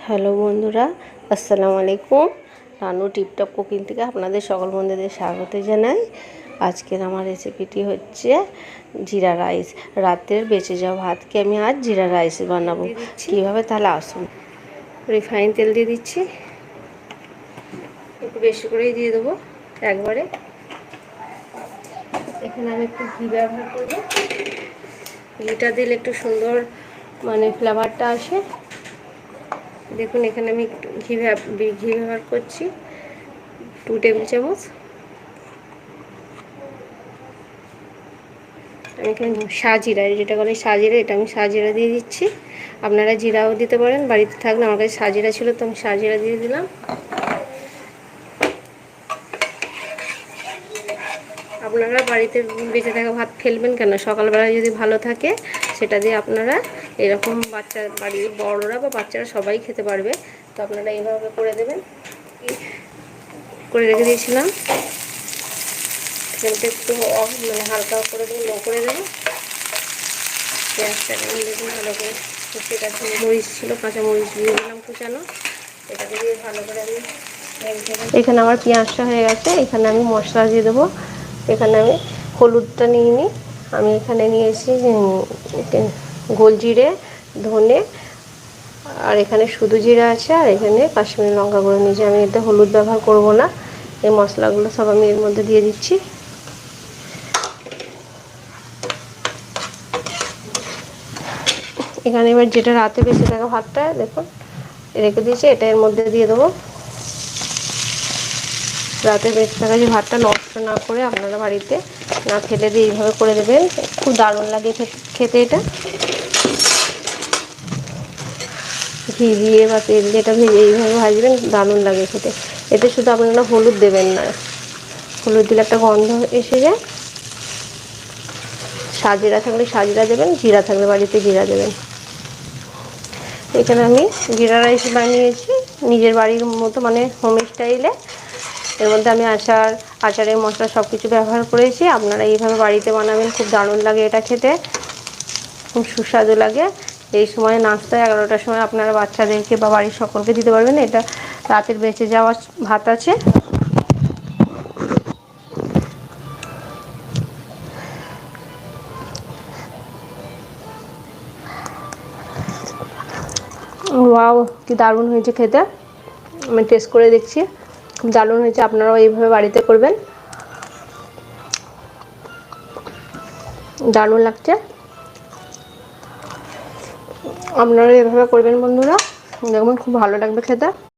Hello বন্ধুরা, আসসালামু আলাইকুম। রানু টিপটপ কুকিং থেকে আপনাদের সকল বন্ধুদের স্বাগত জানাই। আজকের আমার রেসিপিটি হচ্ছে জিরা রাইস। রাতের বেঁচে যাওয়া ভাতকে আমি আজ জিরা রাইস বানাবো। কীভাবে তাহলে আসুন। রিফাইন তেল দিয়ে দিচ্ছি, একটু বেশি করেই দিয়ে দেবো একবারে। এখানে আমি একটু ঘি ব্যবহার করব। ঘিটা দিলে একটু সুন্দর ফ্লেভারটা আসে। দেখুন এখানে আমি একটু ঘি ব্যবহার করছি 2 টেবিল চামচ। আমি এখানে সাজিরা, যেটা বলে সাজিরা, এটা আমি সাজিরা দিয়ে দিচ্ছি। আপনারা জিরাও দিতে পারেন, বাড়িতে থাকলে। আমার কাছে সাজিরা ছিল তো আমি সাজিরা দিয়ে দিলাম। আপনারা বাড়িতে বেঁচে থাকা ভাত ফেলবেন কেন? সকালবেলায় যদি ভালো থাকে সেটা দিয়ে আপনারা এরকম বাড়ির বড়রা বা বাচ্চারা সবাই খেতে পারবে। তো আপনারা এইভাবে করে দেবেন। করে রেখে দিয়েছিলাম, একটু হালকা করে দেবো, লো করে দেবো। পেঁয়াজটাকে আমি দেখুন ভালো করে কাঁচা মরিচ ছিল, কাঁচা মরিচ দিয়ে দিলাম কুচানো। এটাকে দিয়ে ভালো করে আমি এখানে আমার পেঁয়াজটা হয়ে গেছে। এখানে আমি মশলা দিয়ে দেবো। এখানে আমি হলুদটা নিয়ে নিই। আমি এখানে নিয়েছি গোলজিরে, ধনে, আর এখানে শুধু জিরা আছে, আর এখানে কাশ্মীরি লঙ্কা গুঁড়ো নিয়েছি। আমি এতে হলুদ ব্যবহার করব না। এই মশলাগুলো সব আমি এর মধ্যে দিয়ে দিচ্ছি। এখানে এবার যেটা রাতে বেঁচে থাকা ভাতটা দেখুন রেখে দিয়েছি, এটা এর মধ্যে দিয়ে দেবো। রাতে বেঁচে থাকা যে ভাতটা নষ্ট না করে আপনারা বাড়িতে না ফেলে দিয়ে এইভাবে করে দেবেন। খুব দারুণ লাগে খেতে। এটা ঘি দিয়ে বা তেল দিয়ে এটা ভেজে এইভাবে ভাজবেন, দারুণ লাগে খেতে। এতে শুধু আপনারা হলুদ দেবেন না, হলুদ দিলে একটা গন্ধ এসে যায়। সাজিরা থাকলে সাজিরা দেবেন, জিরা থাকলে বাড়িতে জিরা দেবেন। এখানে আমি জিরা রাইস বানিয়েছি নিজের বাড়ির মতো, হোম স্টাইলে। এর মধ্যে আমি আচারের মশলা সব কিছু ব্যবহার করেছি। আপনারা এইভাবে বাড়িতে বানাবেন, খুব দারুণ লাগে এটা খেতে, খুব সুস্বাদু লাগে। এই সময় নাস্তায় 11টার সময় আপনারা বাচ্চাদেরকে বা বাড়ির সকলকে দিতে পারবেন। এটা রাতের বেঁচে যাওয়া ভাত আছে। ওয়াও, কি দারুণ হয়েছে খেতে। আমি টেস্ট করে দেখছি, খুব দারুণ হয়েছে। আপনারাও এইভাবে বাড়িতে করবেন, দারুণ লাগছে। আপনারা এভাবে করবেন বন্ধুরা, দেখবেন খুব ভালো লাগবে খেতে।